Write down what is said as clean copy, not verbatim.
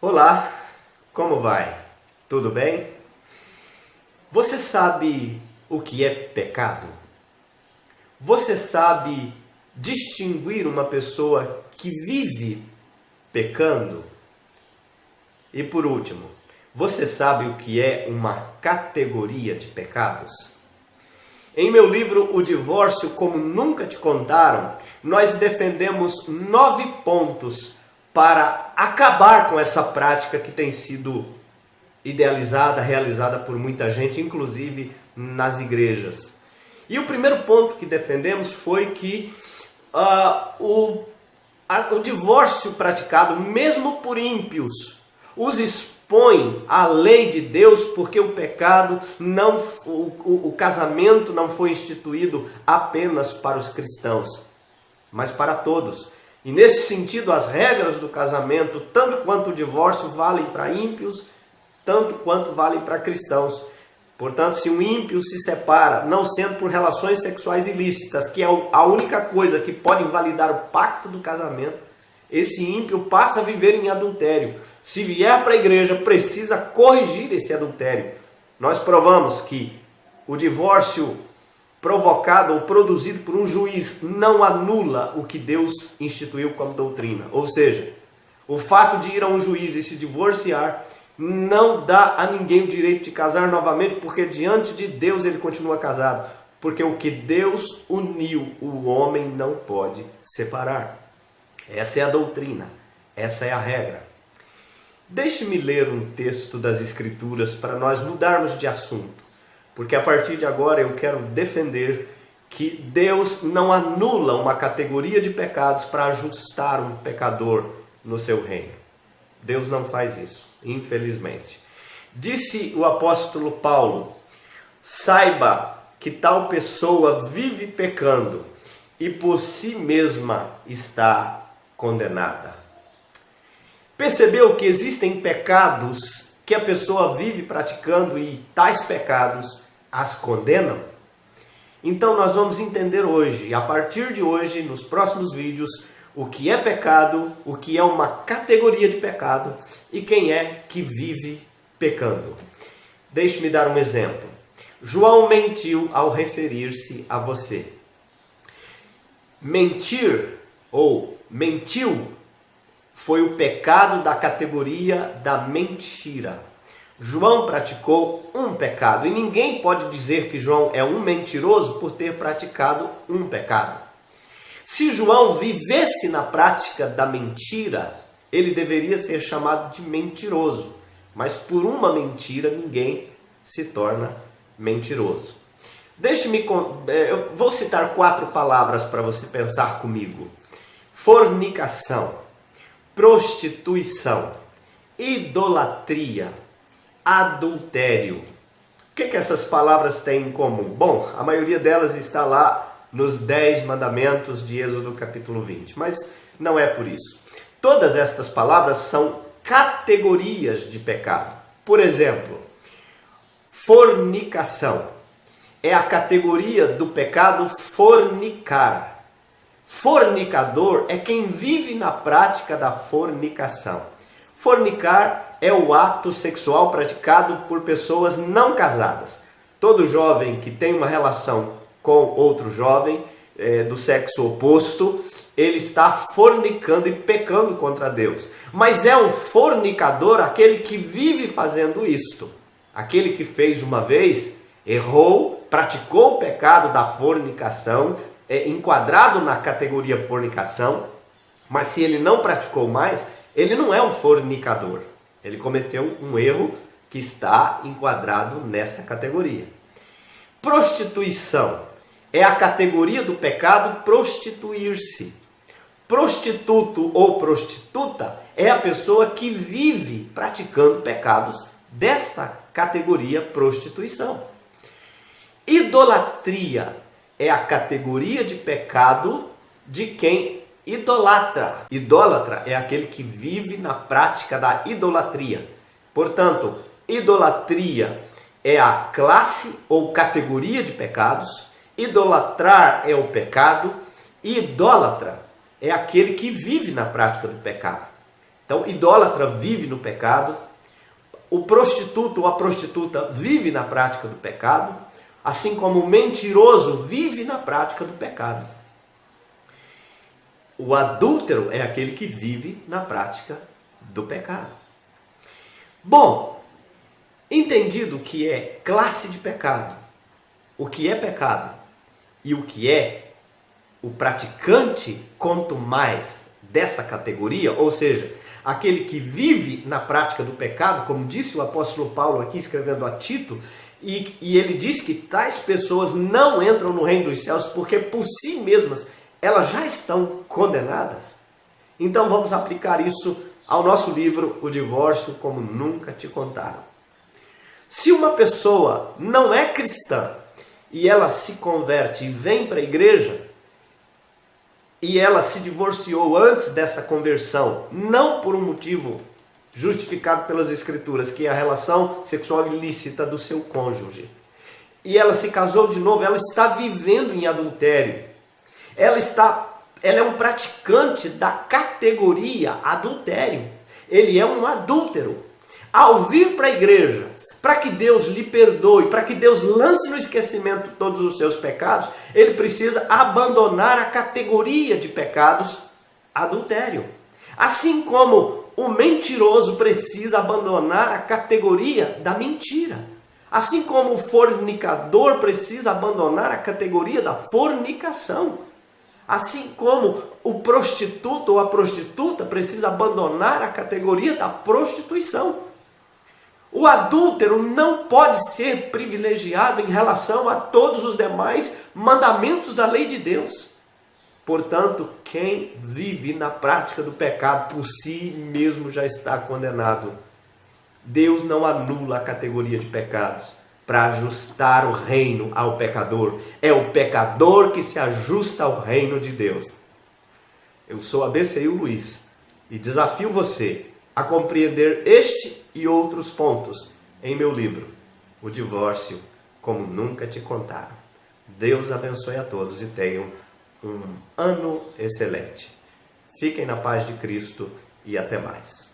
Olá, como vai? Tudo bem? Você sabe o que é pecado? Você sabe distinguir uma pessoa que vive pecando? E por último, você sabe o que é uma categoria de pecados? Em meu livro O Divórcio Como Nunca Te Contaram, nós defendemos 9 pontos para acabar com essa prática que tem sido idealizada, realizada por muita gente, inclusive nas igrejas. E o primeiro ponto que defendemos foi que o divórcio praticado, mesmo por ímpios, os expõe à lei de Deus, porque o pecado o casamento não foi instituído apenas para os cristãos, mas para todos. E nesse sentido, as regras do casamento, tanto quanto o divórcio, valem para ímpios, tanto quanto valem para cristãos. Portanto, se um ímpio se separa, não sendo por relações sexuais ilícitas, que é a única coisa que pode invalidar o pacto do casamento, esse ímpio passa a viver em adultério. Se vier para a igreja, precisa corrigir esse adultério. Nós provamos que o divórcio provocado ou produzido por um juiz não anula o que Deus instituiu como doutrina. Ou seja, o fato de ir a um juiz e se divorciar não dá a ninguém o direito de casar novamente, porque diante de Deus ele continua casado. Porque o que Deus uniu, o homem não pode separar. Essa é a doutrina, essa é a regra. Deixe-me ler um texto das Escrituras para nós mudarmos de assunto. Porque a partir de agora eu quero defender que Deus não anula uma categoria de pecados para ajustar um pecador no seu reino. Deus não faz isso, infelizmente. Disse o apóstolo Paulo: saiba que tal pessoa vive pecando e por si mesma está condenada. Percebeu que existem pecados que a pessoa vive praticando e tais pecados as condenam? Então nós vamos entender hoje, a partir de hoje, nos próximos vídeos, o que é pecado, o que é uma categoria de pecado e quem é que vive pecando. Deixe-me dar um exemplo. João mentiu ao referir-se a você. Mentir ou mentiu foi o pecado da categoria da mentira. João praticou um pecado e ninguém pode dizer que João é um mentiroso por ter praticado um pecado. Se João vivesse na prática da mentira, ele deveria ser chamado de mentiroso. Mas por uma mentira ninguém se torna mentiroso. Eu vou citar 4 palavras para você pensar comigo: fornicação, prostituição, idolatria, adultério. O que essas palavras têm em comum? Bom, a maioria delas está lá nos 10 mandamentos de Êxodo capítulo 20, mas não é por isso. Todas estas palavras são categorias de pecado. Por exemplo, fornicação é a categoria do pecado fornicar. Fornicador é quem vive na prática da fornicação. Fornicar é o ato sexual praticado por pessoas não casadas. Todo jovem que tem uma relação com outro jovem do sexo oposto, ele está fornicando e pecando contra Deus. Mas é um fornicador aquele que vive fazendo isto. Aquele que fez uma vez, errou, praticou o pecado da fornicação, enquadrado na categoria fornicação, mas se ele não praticou mais, ele não é um fornicador. Ele cometeu um erro que está enquadrado nesta categoria. Prostituição é a categoria do pecado prostituir-se. Prostituto ou prostituta é a pessoa que vive praticando pecados desta categoria prostituição. Idolatria é a categoria de pecado de quem idolatra. Idólatra é aquele que vive na prática da idolatria. Portanto, idolatria é a classe ou categoria de pecados. Idolatrar é o pecado. E idólatra é aquele que vive na prática do pecado. Então, idólatra vive no pecado, o prostituto ou a prostituta vive na prática do pecado, assim como o mentiroso vive na prática do pecado. O adúltero é aquele que vive na prática do pecado. Bom, entendido o que é classe de pecado, o que é pecado e o que é o praticante, quanto mais dessa categoria, ou seja, aquele que vive na prática do pecado, como disse o apóstolo Paulo aqui escrevendo a Tito, e ele diz que tais pessoas não entram no reino dos céus porque por si mesmas elas já estão condenadas. Então vamos aplicar isso ao nosso livro, O Divórcio Como Nunca Te Contaram. Se uma pessoa não é cristã e ela se converte e vem para a igreja, e ela se divorciou antes dessa conversão, não por um motivo justificado pelas Escrituras, que é a relação sexual ilícita do seu cônjuge, e ela se casou de novo, ela está vivendo em adultério. Ela é um praticante da categoria adultério. Ele é um adúltero. Ao vir para a igreja, para que Deus lhe perdoe, para que Deus lance no esquecimento todos os seus pecados, ele precisa abandonar a categoria de pecados adultério. Assim como o mentiroso precisa abandonar a categoria da mentira. Assim como o fornicador precisa abandonar a categoria da fornicação. Assim como o prostituto ou a prostituta precisa abandonar a categoria da prostituição. O adúltero não pode ser privilegiado em relação a todos os demais mandamentos da lei de Deus. Portanto, quem vive na prática do pecado por si mesmo já está condenado. Deus não anula a categoria de pecados para ajustar o reino ao pecador. É o pecador que se ajusta ao reino de Deus. Eu sou ABCU Luiz e desafio você a compreender este e outros pontos em meu livro, O Divórcio Como Nunca Te Contaram. Deus abençoe a todos e tenham um ano excelente. Fiquem na paz de Cristo e até mais.